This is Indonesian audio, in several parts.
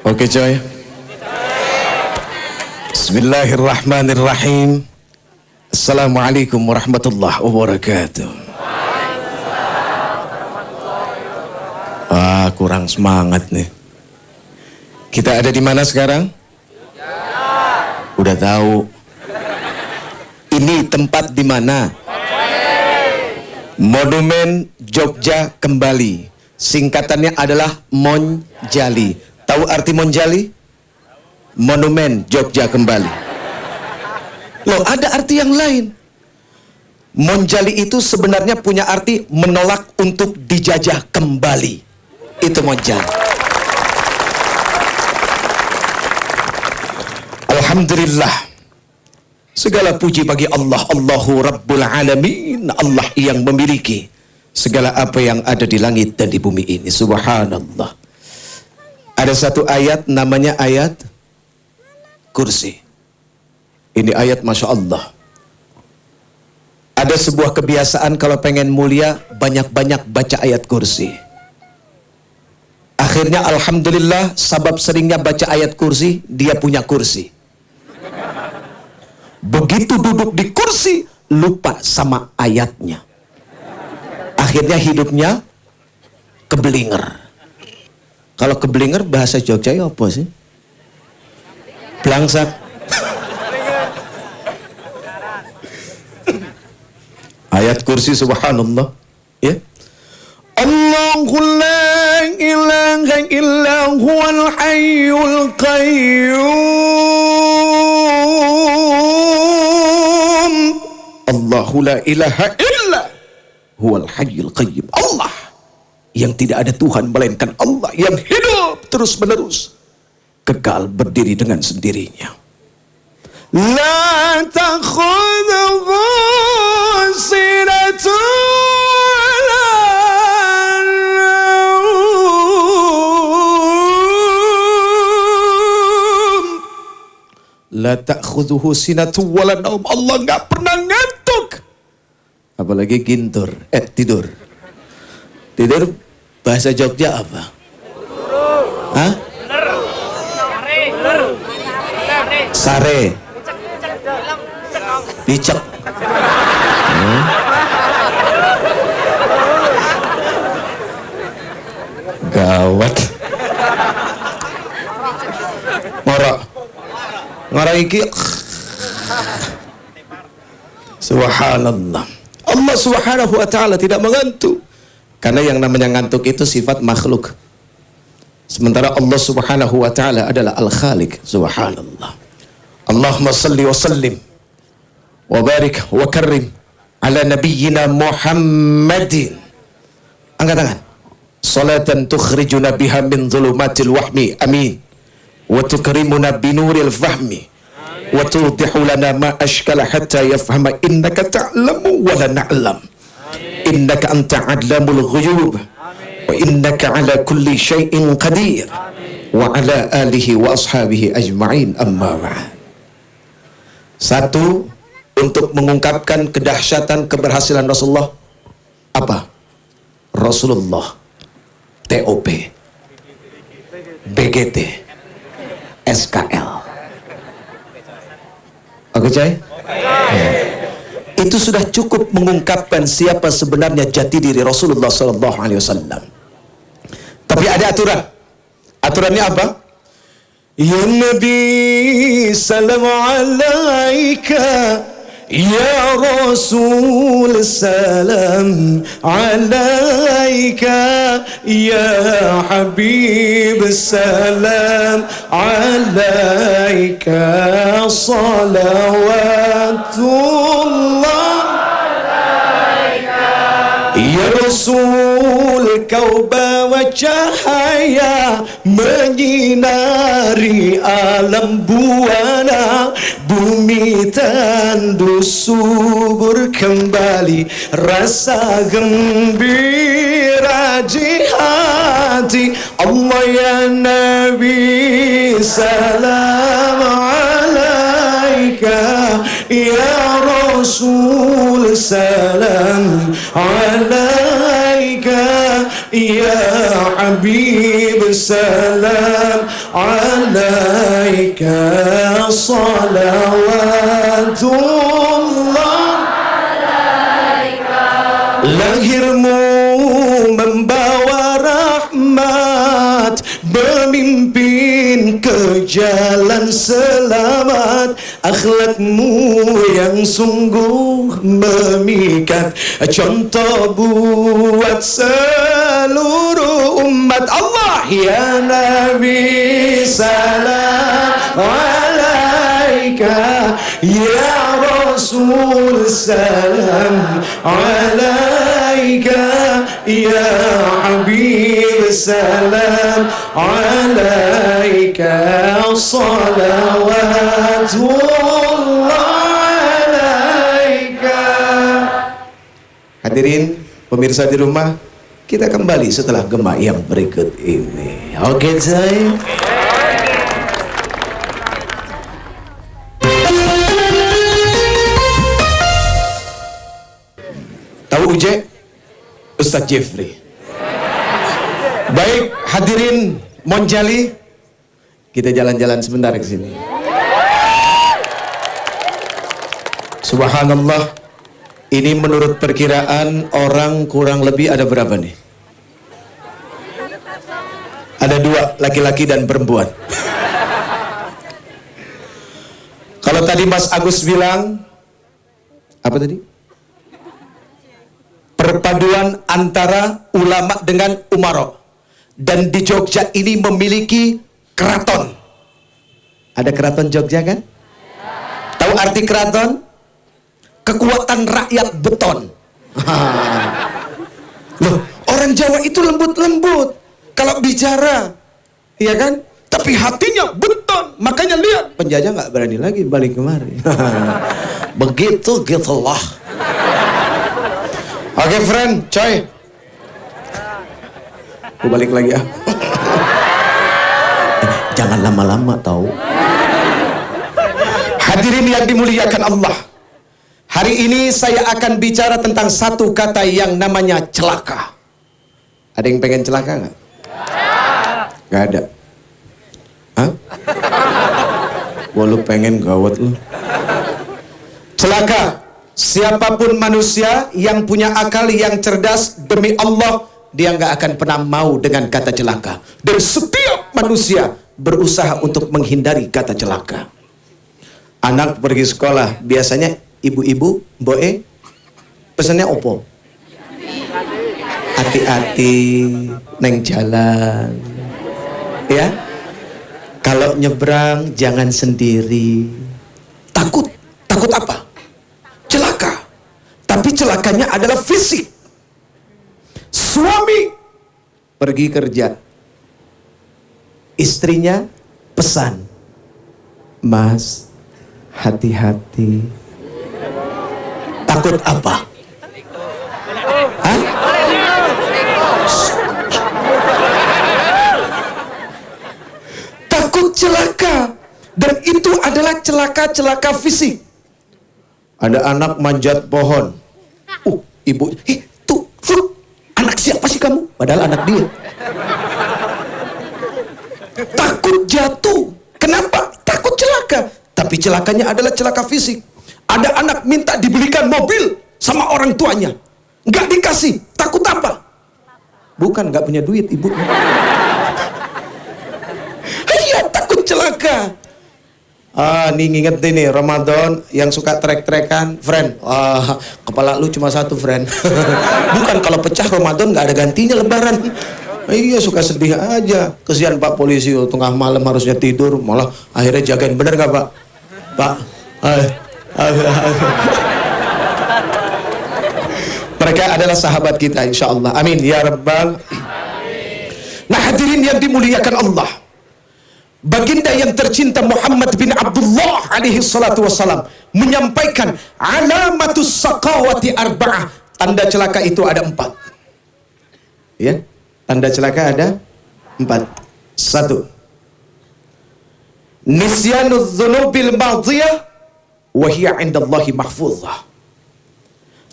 Oke coy. Bismillahirrahmanirrahim. Assalamualaikum warahmatullahi wabarakatuh. Kurang semangat nih. Kita ada di mana sekarang? Udah tahu. Ini tempat di mana? Monumen Jogja Kembali. Singkatannya adalah Monjali. Tahu arti Monjali? Monumen Jogja Kembali. Loh, ada arti yang lain. Monjali itu sebenarnya punya arti menolak untuk dijajah kembali. Itu Monjali. Alhamdulillah. Segala puji bagi Allah. Allahu Rabbul Alamin. Allah yang memiliki segala apa yang ada di langit dan di bumi ini. Subhanallah. Ada satu ayat namanya ayat kursi. Ini ayat Masya Allah. Ada sebuah kebiasaan kalau pengen mulia, banyak-banyak baca ayat kursi. Akhirnya Alhamdulillah, sabab seringnya baca ayat kursi, dia punya kursi. Begitu duduk di kursi, lupa sama ayatnya. Akhirnya hidupnya keblinger. Kalau keblinger bahasa Jogja ya apa sih? Blangsat. Ayat kursi subhanallah. Ya. Allahu la ilaha illa huwal hayyul qayyum. Allahu la ilaha illa huwal hayyul qayyum. Allah yang tidak ada Tuhan melainkan Allah yang hidup terus menerus, kekal berdiri dengan sendirinya. La ta'khudhuhu sinatun wala naum. La ta'khudhuhu sinatun wala naum. Allah nggak pernah ngantuk, apalagi gintur, tidur. Tidur bahasa Jogja apa? Hah? Sare. Dicek. Gawat. Ngora iki. Subhanallah. Allah Subhanahu wa taala tidak mengantuk. Karena yang namanya ngantuk itu sifat makhluk. Sementara Allah Subhanahu wa taala adalah Al-Khaliq. Subhanallah. Allahumma salli wa sallim wa barik wa karrim ala nabiyyina Muhammadin. Angkat tangan. Salatan tukhrijuna biha min dhulumatil wahmi. Amin. Wa tukrimuna binuril fahmi. Wa tudihu lana ma ashkala hatta yafhama innaka ta'lamu wa la na'lam. Innaka anta adlamul ghuyub wa innaka ala kulli syai'in qadir wa ala alihi wa ashabihi ajma'in amma ba'd. Satu, untuk mengungkapkan kedahsyatan keberhasilan Rasulullah. Apa? Rasulullah TOP BGT SKL. Oke coy? Itu sudah cukup mengungkapkan siapa sebenarnya jati diri Rasulullah SAW. Tapi ada aturan. Aturannya apa? Ya Nabi salam alaika, ya Rasul salam alaika, ya Habib salam alaika, salawatullah alaika. Ya Rasul, kau bawa cahaya menyinari alam buana, bumi tandus subur kembali, rasa gembira di hati. Allah ya Nabi salam alaika, ya Rasul salam alaika, ya Habib salam alaika salawatullah. Lahirmu membawa rahmat, memimpin ke jalan selamat. Akhlakmu yang sungguh memikat, contoh buat seluruh umat. Allah ya Nabi salam alaika, ya Rasul salam alaika, ya Habib salam alaika, salawatullah alaika. Hadirin pemirsa di rumah, kita kembali setelah gema yang berikut ini. Oke, saya tahu Uje? Ustadz Jeffrey. Baik, hadirin Monjali, kita jalan-jalan sebentar ke sini. Subhanallah, ini menurut perkiraan orang kurang lebih ada berapa nih? Ada 2, laki-laki dan perempuan. Kalau tadi Mas Agus bilang apa tadi? Perpaduan antara ulama dengan umaro. Dan di Jogja ini memiliki keraton. Ada keraton Jogja kan? Tahu arti keraton? Kekuatan rakyat beton. Loh, orang Jawa itu lembut-lembut kalau bicara, iya kan? Tapi hatinya beton. Makanya lihat, penjajah nggak berani lagi balik kemari. Begitu gitulah. Oke, friend, coy. Aku balik lagi ya. Jangan lama-lama tahu. Hadirin yang dimuliakan Allah, hari ini saya akan bicara tentang satu kata yang namanya celaka. Ada yang pengen celaka nggak? Nggak ada. Hah? Wah, lu pengen gawat lu. Celaka. Siapapun manusia yang punya akal yang cerdas, demi Allah dia nggak akan pernah mau dengan kata celaka. Dan setiap manusia berusaha untuk menghindari kata celaka. Anak pergi sekolah, biasanya ibu-ibu, boe, pesannya opo? Hati-hati neng jalan, ya. Kalau nyebrang jangan sendiri. Takut apa? Celaka. Tapi celakanya adalah fisik. Suami pergi kerja, istrinya pesan, Mas, hati-hati. Takut apa? Hah? Takut celaka. Dan itu adalah celaka-celaka fisik. Ada anak manjat pohon. Ibu, tuh, anak siapa sih kamu? Padahal anak dia. Takut jatuh. Kenapa? Takut celaka. Tapi celakanya adalah celaka fisik. Ada anak minta dibelikan mobil sama orang tuanya, nggak dikasih. Takut apa? Bukan nggak punya duit ibu. Iya, takut celaka. Nih nginget nih Ramadan yang suka trek-trekan, friend. Kepala lu cuma satu, friend. Bukan, kalau pecah Ramadan nggak ada gantinya Lebaran. Iya, suka sedih aja. Kesian Pak polisi, tengah malam harusnya tidur, malah akhirnya jagain. Bener nggak Pak? Pak, mereka adalah sahabat kita, insya Allah. Amin ya Rabbal. Nah, hadirin yang dimuliakan Allah, baginda yang tercinta Muhammad bin Abdullah alaihi salatu wassalam menyampaikan alamatus saqawati arba'ah. Tanda celaka itu ada 4. Ya, tanda celaka ada 4. 1. Nisyanudz dzunubil madhiyah wa hiya 'indallahi mahfuzah.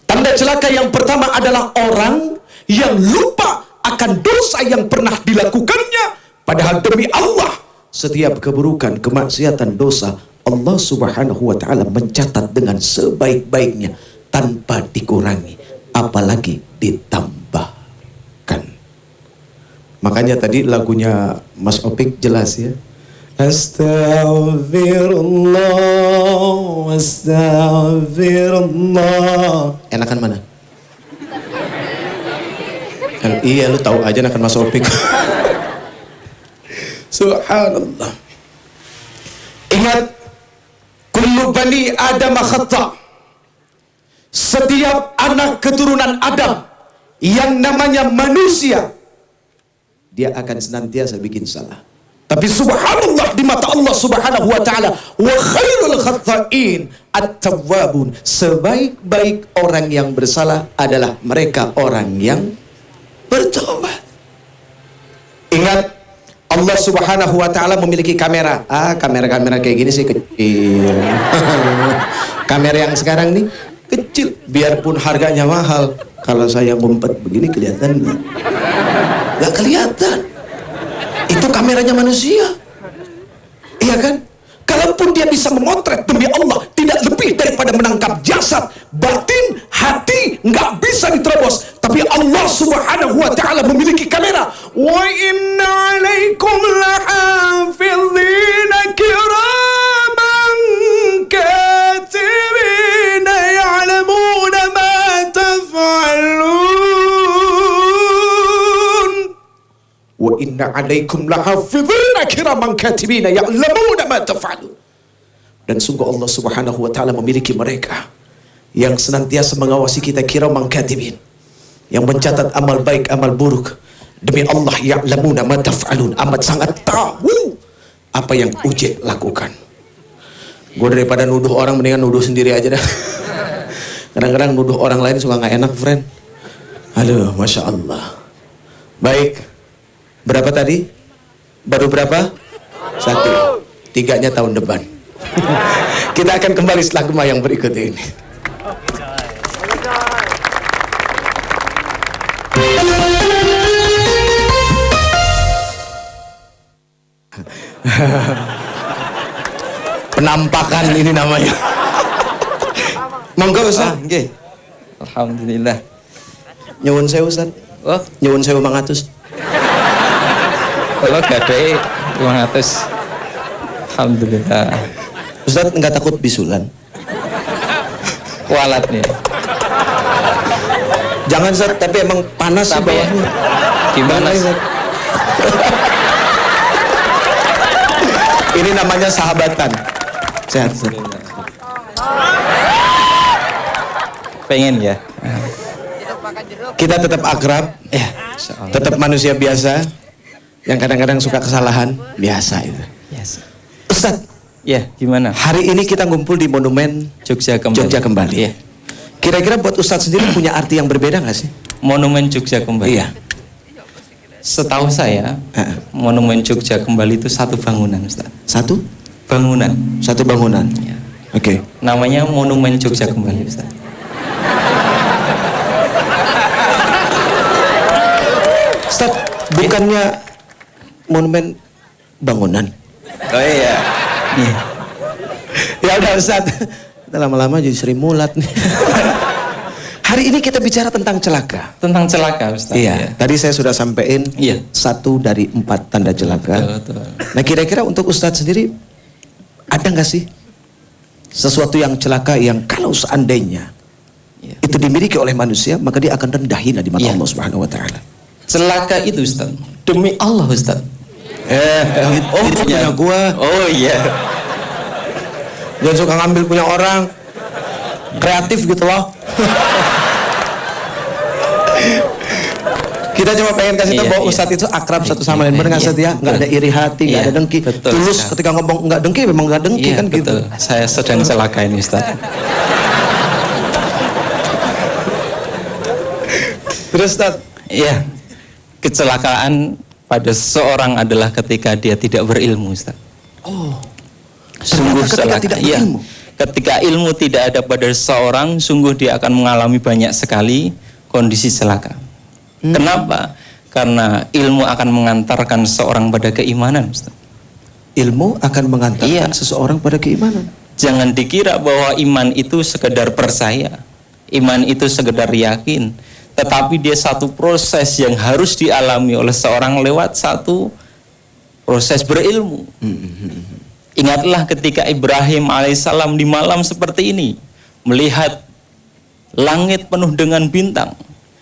Tanda celaka yang pertama adalah orang yang lupa akan dosa yang pernah dilakukannya. Padahal demi Allah, setiap keburukan, kemaksiatan, dosa, Allah subhanahu wa ta'ala mencatat dengan sebaik-baiknya tanpa dikurangi, apalagi ditambahkan. Makanya tadi lagunya Mas Opik jelas ya. Astaghfirullah, astaghfirullah. Enakan mana? Kan iya, lu tahu aja enakan Mas Opik. Subhanallah. Ingat, kullu bani Adam khata. Setiap anak keturunan Adam yang namanya manusia, dia akan senantiasa bikin salah. Tapi subhanallah, di mata Allah subhanahu wa ta'ala, wa khairul khata'in at-tawwabun. Sebaik-baik orang yang bersalah adalah mereka orang yang bertobat. Ingat, Allah subhanahu wa ta'ala memiliki kamera. Kamera-kamera kayak gini sih kecil. Kamera yang sekarang nih kecil, biarpun harganya mahal. Kalau saya ngumpet begini kelihatan nggak? Nggak kelihatan. Itu kameranya manusia, iya kan? Kalaupun dia bisa memotret, demi Allah tidak lebih daripada menangkap jasad, batin, hati nggak bisa diterobos. Tapi Allah subhanahu wa ta'ala memiliki kamera. Wa inna alaikum lahafidhina kiraman katibina ya'lamuna ma taf'alun. Wa inna alaikum lahafidhina kiraman katibina ya'lamuna ma taf'alun. Dan sungguh Allah subhanahu wa ta'ala memiliki mereka yang senantiasa mengawasi kita, kiraman katibin, yang mencatat amal baik, amal buruk. Demi Allah, ya'lamuna ma taf'alun, amat sangat tahu apa yang Uje lakukan. Gue daripada nuduh orang, mendingan nuduh sendiri aja dah. Kadang-kadang nuduh orang lain suka gak enak, friend. Aduh, Masya Allah. Baik, berapa tadi? Baru berapa? 1. 3-nya tahun depan. Kita akan kembali setelah gemah yang berikut ini. Penampakan ini namanya. Monggo Ustaz. Nggih. Alhamdulillah. Nyuwun sewu Ustaz. Oh, Nyuwun sewu 500. kalau gadai 500. Alhamdulillah. Ustaz enggak takut bisulan? Kualat nih. Jangan Ustaz, tapi emang panas sih bawahnya. Gimana Ustaz? Ini namanya sahabatan. Sehat Ustaz. Pengen ya. Kita tetap akrab, ya, tetap manusia biasa yang kadang-kadang suka kesalahan, biasa itu. Yes. Ustaz, Ya, gimana? hari ini kita ngumpul di Monumen Jogja kembali. Jogja kembali. Iya. Kira-kira buat Ustaz sendiri punya arti yang berbeda nggak sih? Monumen Jogja kembali. Iya. Setahu saya, Monumen Jogja kembali itu satu bangunan, Ustaz. Satu Bangunan. bangunan. Ya. Oke. Namanya Monumen Jogja kembali, Ustaz. Ustaz, bukannya monumen bangunan? Oh iya. Iya. Ya udah Ustaz, kita lama-lama jadi Sri Mulat nih. Hari ini kita bicara tentang celaka. Tentang celaka, Ustaz. Iya. Tadi saya sudah sampaikan Iya. 1 dari 4 tanda celaka. Betul. Nah kira-kira untuk Ustadz sendiri ada nggak sih sesuatu yang celaka yang kalau seandainya Iya. itu dimiliki oleh manusia maka dia akan rendah hina di mata Iya. Allah Subhanahu Wa Taala. Celaka itu, Ustaz. Demi Allah, Ustaz. Itu punya gua. Oh iya. Jangan suka ngambil punya orang. Kreatif gitu loh. Kita cuma pengen kasih tahu Iya, bahwa iya. Ustadz itu akrab satu sama lain. Benar nggak Iya, Ustadz ya? Nggak ada iri hati, nggak Iya, ada dengki. betul Tulus sekali. ketika ngomong nggak dengki, memang nggak dengki Iya, kan gitu. betul. Saya sedang celaka ini, Ustaz. Terus Ustadz, Iya. Kecelakaan pada seseorang adalah ketika dia tidak berilmu, Ustaz. Sungguh ketika celaka. tidak Iya. berilmu. Ketika ilmu tidak ada pada seseorang, sungguh dia akan mengalami banyak sekali kondisi celaka. Kenapa? Karena ilmu akan mengantarkan seorang pada keimanan, Ustaz. Ilmu akan mengantarkan seseorang pada keimanan. Jangan dikira bahwa iman itu sekedar percaya, iman itu sekedar yakin, tetapi dia satu proses yang harus dialami oleh seorang lewat satu proses berilmu. Ingatlah ketika Ibrahim alaihissalam di malam seperti ini melihat langit penuh dengan bintang.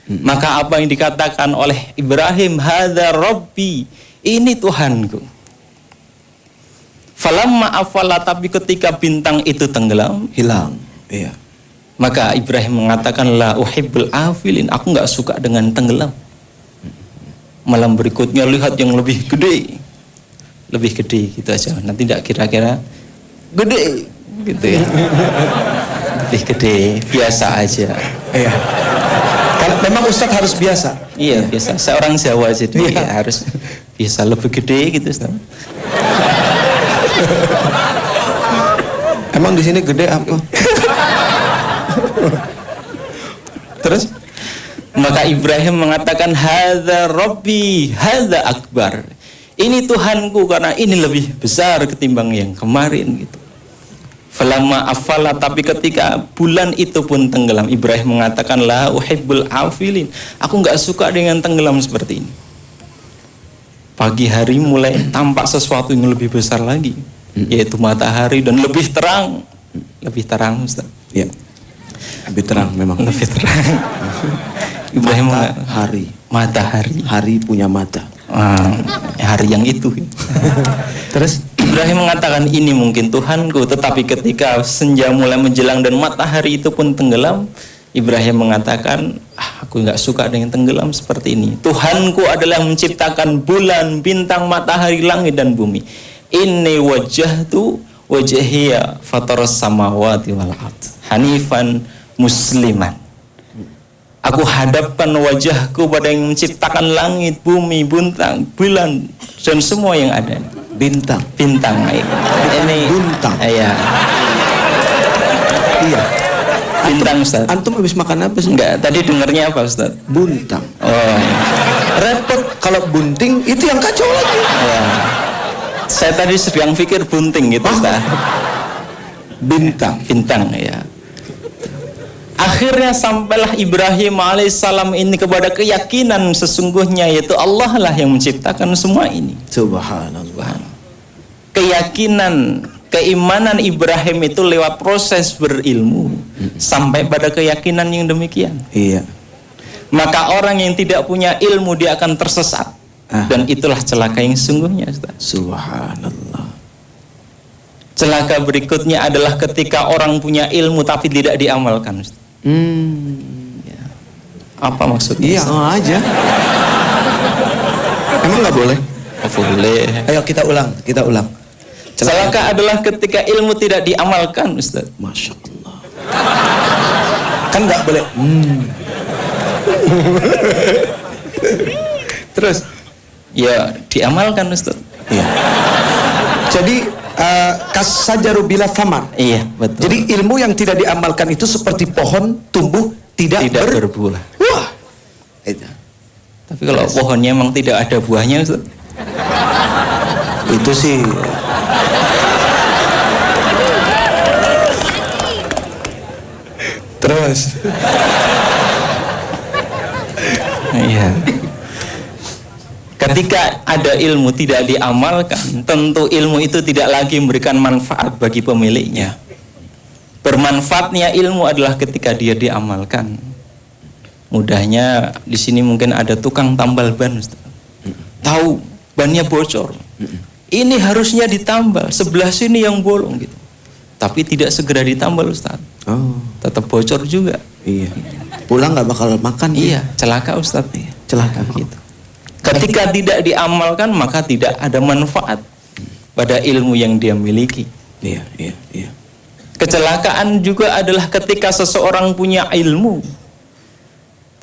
Maka apa yang dikatakan oleh Ibrahim, hadza rabbi, ini Tuhanku. Falamma afala, tapi ketika bintang itu tenggelam, Hilang. Iya. maka Ibrahim mengatakan, la uhibbul afilin, aku nggak suka dengan tenggelam. Malam berikutnya lihat yang lebih gede, gitu aja. Nanti tidak kira-kira gede, gitu ya. Lebih gede, biasa aja. Iya. Kalau memang Ustadz harus biasa. Iya, biasa. Seorang Jawa jadi harus bisa lebih gede gitu, Ustaz. Emang di sini gede apa? Terus? Maka Ibrahim mengatakan, hadza rabbi, hadza akbar. Ini Tuhanku karena ini lebih besar ketimbang yang kemarin gitu. Falamma afala, tapi ketika bulan itu pun tenggelam, Ibrahim mengatakan, la uhibbul afilin, aku nggak suka dengan tenggelam seperti ini. Pagi hari mulai tampak sesuatu yang lebih besar lagi, yaitu matahari, dan lebih terang, Ustaz. Iya. Lebih terang memang. Lebih terang. Ibrahim matahari. Hari punya mata. Hari yang itu. Terus Ibrahim mengatakan, ini mungkin Tuhanku. Tetapi ketika senja mulai menjelang dan matahari itu pun tenggelam, Ibrahim mengatakan, aku nggak suka dengan tenggelam seperti ini. Tuhanku adalah menciptakan bulan, bintang, matahari, langit dan bumi. Inni wajjahtu wajhiya fataras samawati wal ard hanifan musliman. Aku hadapkan wajahku pada yang menciptakan langit, bumi, bintang, bulan dan semua yang ada. bintang. Ini Buntang. Iya. Bintang, Ustaz. Antum habis makan apa sih? Enggak, tadi dengarnya apa, Ustaz? Buntang. Oh. Repot kalau bunting itu yang kacau lagi. Ya. Saya tadi sedang pikir bunting gitu, Ustaz. Bintang. Bintang, ya. Akhirnya sampailah Ibrahim alaihissalam ini kepada keyakinan sesungguhnya, yaitu Allah lah yang menciptakan semua ini. Subhanallah. Keyakinan, keimanan Ibrahim itu lewat proses berilmu sampai pada keyakinan yang demikian. Iya. Maka orang yang tidak punya ilmu dia akan tersesat. Dan itulah celaka yang sesungguhnya, Ustaz. Subhanallah. Celaka berikutnya adalah ketika orang punya ilmu tapi tidak diamalkan, Ustaz. Ya. Apa maksudnya? Iya aja. Emang nggak boleh? Boleh. Ayo kita ulang. Celaka adalah ketika ilmu tidak diamalkan, Ustaz. Masya Allah. Kan nggak boleh. Terus? Ya diamalkan, Ustaz. Iya. Jadi kasajaru bila thamar. Iya, betul. Jadi ilmu yang tidak diamalkan itu seperti pohon tumbuh tidak berbuah. Wah. Itu. Tapi kalau pohonnya memang tidak ada buahnya, Ustaz. Itu sih. Terus. Iya. Ketika ada ilmu tidak diamalkan, tentu ilmu itu tidak lagi memberikan manfaat bagi pemiliknya. Bermanfaatnya ilmu adalah ketika dia diamalkan. Mudahnya di sini mungkin ada tukang tambal ban, Ustaz. Tahu bannya bocor. Ini harusnya ditambal, sebelah sini yang bolong gitu. Tapi tidak segera ditambal, Ustaz. Oh, tetap bocor juga. Iya. Pulang nggak bakal makan. Iya, celaka, Ustaz. Celaka gitu. Ketika tidak diamalkan, maka tidak ada manfaat pada ilmu yang dia miliki. Iya. Kecelakaan juga adalah ketika seseorang punya ilmu,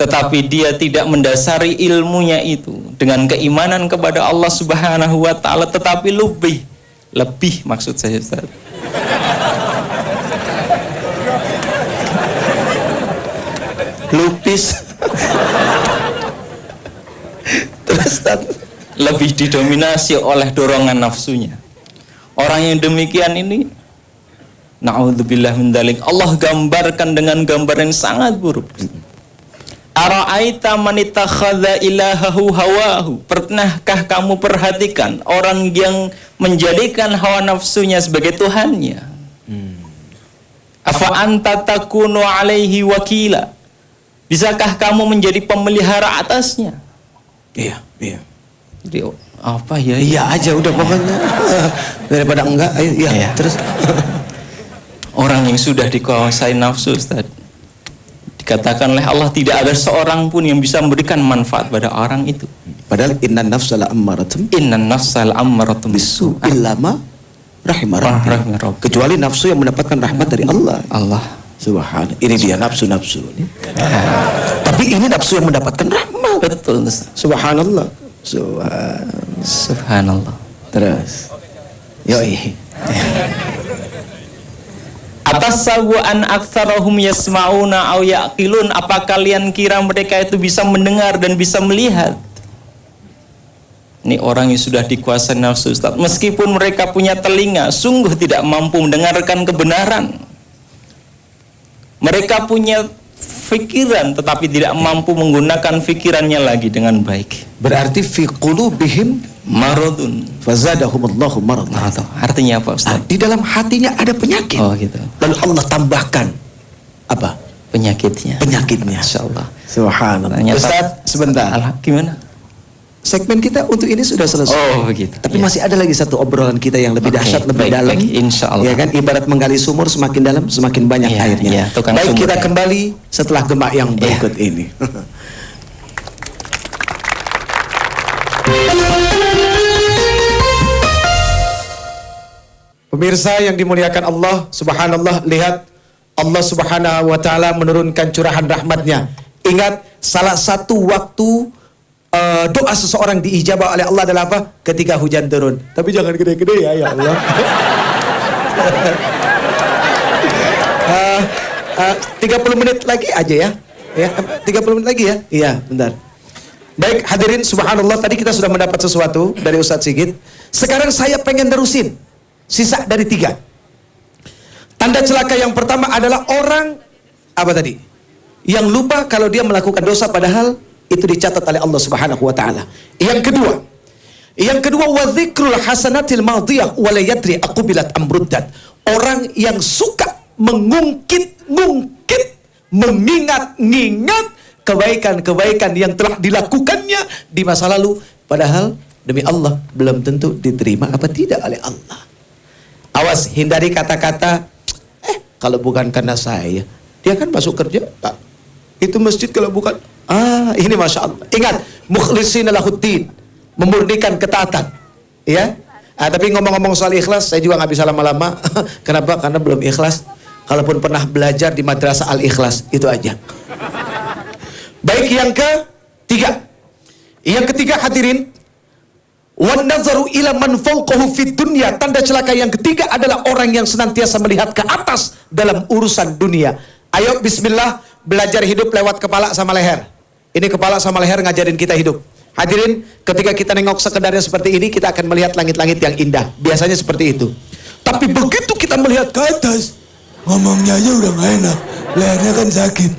tetapi dia tidak mendasari ilmunya itu dengan keimanan kepada Allah Subhanahu wa Ta'ala, tetapi lebih maksud saya, Ustaz. Lupis. Ustaz. Lebih didominasi oleh dorongan nafsunya. Orang yang demikian ini, na'udzubillah min dzalik, Allah gambarkan dengan gambar yang sangat buruk. Ara'aita man ittakhadha ilahahu hawahu. Pernahkah kamu perhatikan orang yang menjadikan hawa nafsunya sebagai tuhannya? Afa anta takunu alaihi wakila. Bisakah kamu menjadi pemelihara atasnya? Iya. Jadi, apa ya? Iya aja udah pokoknya. Daripada enggak, ayo iya. Terus orang yang sudah dikuasai nafsu, Ustaz, dikatakan oleh Allah tidak ada seorang pun yang bisa memberikan manfaat pada orang itu. Padahal innan nafsa la'ammaratun bisu illa ma rahimah rabbi. Kecuali nafsu yang mendapatkan rahmat dari Allah. Subhanallah. Ini dia nafsu-nafsu. Tapi ini nafsu yang mendapatkan rahmat. Betul. Subhanallah. Subhanallah. Terus. Yoi. Atasawu an aktsarahum yasma'una aw yaqilun. Apa kalian kira mereka itu bisa mendengar dan bisa melihat? Ini orang yang sudah dikuasai nafsu, Ustaz. Meskipun mereka punya telinga, sungguh tidak mampu mendengarkan kebenaran. Mereka punya fikiran tetapi tidak mampu menggunakan fikirannya lagi dengan baik. Berarti fi qulubihim maradun fazadahumullahu maradan. Artinya apa, Ustaz? Di dalam hatinya ada penyakit. Oh gitu. Lalu Allah tambahkan apa? Penyakitnya. Insyaallah. Subhanallah. Ustaz, sebentar. Gimana? Segmen kita untuk ini sudah selesai. Oh begitu. Tapi masih ada lagi satu obrolan kita yang lebih dahsyat, lebih dalam. Insyaallah. Ya kan, ibarat menggali sumur, semakin dalam semakin banyak airnya. Baik, kita kembali setelah gemak yang berikut ini. Pemirsa yang dimuliakan Allah, subhanallah, lihat Allah subhanahu wa ta'ala menurunkan curahan rahmatnya. Ingat, salah satu waktu doa seseorang diijabah oleh Allah adalah apa? Ketika hujan turun. Tapi jangan gede-gede ya Allah. 30 menit lagi aja ya. 30 menit lagi ya. Iya, bentar. Baik, hadirin subhanallah, tadi kita sudah mendapat sesuatu dari Ustadz Sigit. Sekarang saya pengen terusin. Sisa dari 3. Tanda celaka yang pertama adalah orang apa tadi? Yang lupa kalau dia melakukan dosa padahal itu dicatat oleh Allah Subhanahu wa taala. Yang kedua wa dzikrul hasanatil madhiyah wa la yadri aqbilat amruddat. Orang yang suka mengungkit, mengingat-ingat kebaikan-kebaikan yang telah dilakukannya di masa lalu padahal demi Allah belum tentu diterima apa tidak oleh Allah. Awas, hindari kata-kata kalau bukan karena saya, dia kan masuk kerja, Pak. Itu masjid kalau bukan ini Masya Allah. Ingat, mukhlishina lahuddin, memurnikan ketaatan. Ya. Tapi ngomong-ngomong soal ikhlas, saya juga nggak bisa lama-lama. Kenapa? Karena belum ikhlas. Kalaupun pernah belajar di madrasah Al-Ikhlas, itu aja. Baik, yang ketiga. Yang ketiga, hadirin, wan nazaru ila man fawqahu fid dunya. Tanda celaka yang ketiga adalah orang yang senantiasa melihat ke atas dalam urusan dunia. Ayo bismillah, belajar hidup lewat kepala sama leher. Ini kepala sama leher ngajarin kita hidup. Hadirin, ketika kita nengok sekedarnya seperti ini, kita akan melihat langit-langit yang indah. Biasanya seperti itu. Tapi begitu kita melihat ke atas, ngomongnya aja udah gak enak. Lehernya kan sakit.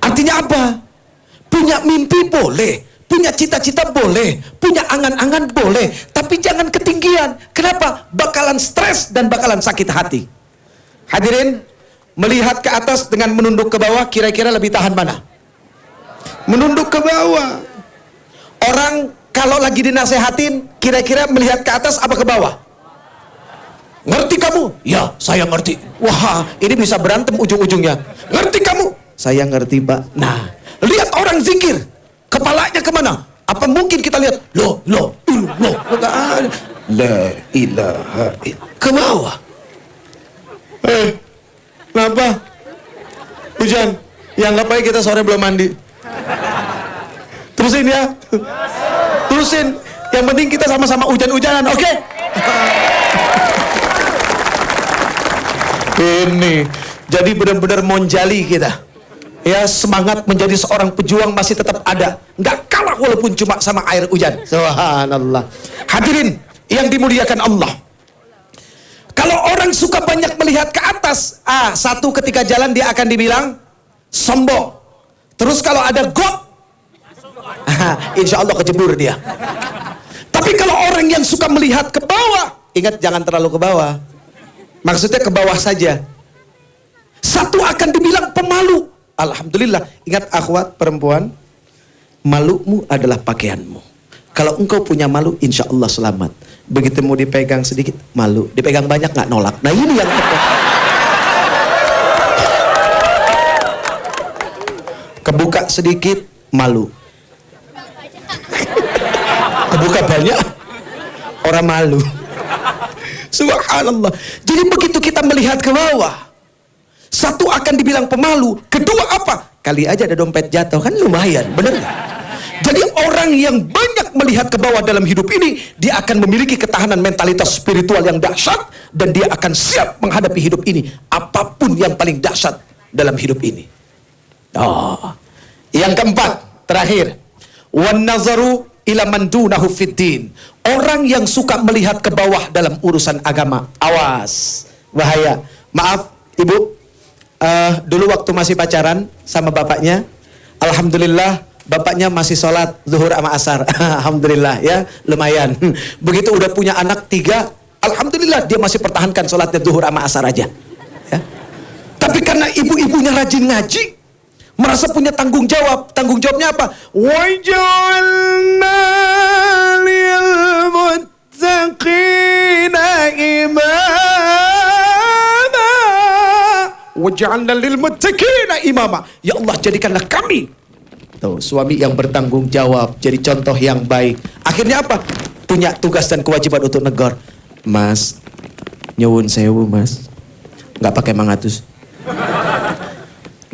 Artinya apa? Punya mimpi boleh, punya cita-cita boleh, punya angan-angan boleh, tapi jangan ketinggian. Kenapa? Bakalan stres dan bakalan sakit hati. Hadirin, melihat ke atas dengan menunduk ke bawah, kira-kira lebih tahan mana? Menunduk ke bawah. Orang kalau lagi dinasehatin, kira-kira melihat ke atas apa ke bawah? Ngerti kamu? Ya, saya ngerti. Wah, ini bisa berantem ujung-ujungnya. Ngerti kamu? Saya ngerti, Pak. Nah, lihat orang zikir, kepalanya kemana? Apa mungkin kita lihat? Loh. La ilaha illallah. Ke bawah. Kenapa? Hujan. Ya nggak apa-apa, kita sore belum mandi. Terusin ya. Terusin. Yang penting kita sama-sama hujan-hujanan, oke? Ini. Jadi benar-benar monjali kita. Ya, semangat menjadi seorang pejuang masih tetap ada. Nggak kalah walaupun cuma sama air hujan. Subhanallah. Hadirin yang dimuliakan Allah. Kalau orang suka banyak melihat ke atas, satu ketika jalan dia akan dibilang sombong. Terus kalau ada got, insya Allah kejebur dia. Tapi kalau orang yang suka melihat ke bawah, ingat jangan terlalu ke bawah. Maksudnya ke bawah saja. Satu akan dibilang pemalu. Alhamdulillah, ingat akhwat perempuan, malumu adalah pakaianmu. Kalau engkau punya malu, insya Allah selamat. Begitu mau dipegang sedikit, malu. Dipegang banyak nggak nolak. Nah ini yang tepat. Kebuka sedikit, malu. Kebuka banyak, orang malu. Subhanallah. Jadi begitu kita melihat ke bawah, satu akan dibilang pemalu, kedua apa? Kali aja ada dompet jatuh, kan lumayan, bener gak? Jadi orang yang banyak melihat ke bawah dalam hidup ini, dia akan memiliki ketahanan mentalitas spiritual yang dahsyat, dan dia akan siap menghadapi hidup ini, apapun yang paling dahsyat dalam hidup ini. Yang keempat, terakhir, wan nazaru ila man dunahu fiddin. Orang yang suka melihat ke bawah dalam urusan agama, awas, bahaya. Maaf, Ibu. Dulu waktu masih pacaran sama bapaknya, alhamdulillah bapaknya masih sholat zuhur sama asar. Alhamdulillah ya, lumayan. Begitu udah punya anak 3, alhamdulillah dia masih pertahankan sholatnya zuhur sama asar aja ya. Tapi karena ibu-ibunya rajin ngaji, merasa punya tanggung jawab. Tanggung jawabnya apa? Waj'alna lil muttaqina waj'alna lil muttaqina imama. Ya Allah, jadikanlah kami suami yang bertanggung jawab, jadi contoh yang baik. Akhirnya apa? Punya tugas dan kewajiban untuk negor. Mas, nyuwun sewu mas, nggak pakai mangatus.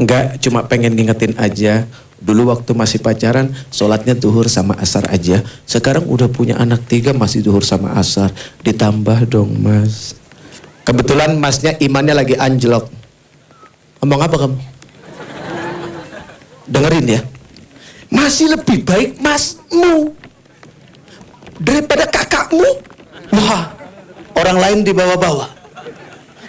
Nggak, cuma pengen ngingetin aja. Dulu waktu masih pacaran, sholatnya zuhur sama asar aja. Sekarang udah punya anak 3, masih zuhur sama asar. Ditambah dong mas. Kebetulan masnya imannya lagi anjlok. Ngomong apa kamu? Dengerin ya. Masih lebih baik masmu daripada kakakmu. Wah, orang lain dibawa-bawa.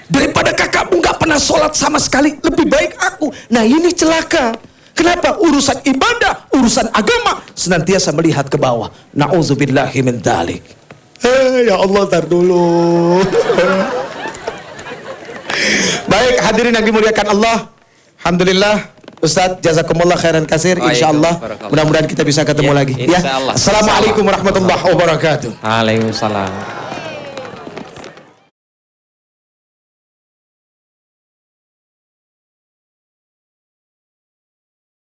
Daripada kakakmu nggak pernah sholat sama sekali, lebih baik aku. Nah ini celaka. Kenapa? Urusan ibadah, urusan agama, senantiasa melihat ke bawah. Na'udzubillahi min dzalik. Ya Allah, tar dulu. Baik, hadirin yang dimuliakan Allah. Alhamdulillah, Ustadz, jazakumullah khairan kasir. Insyaallah, mudah-mudahan kita bisa ketemu lagi. Ya. Assalamualaikum warahmatullahi wabarakatuh. Waalaikumsalam.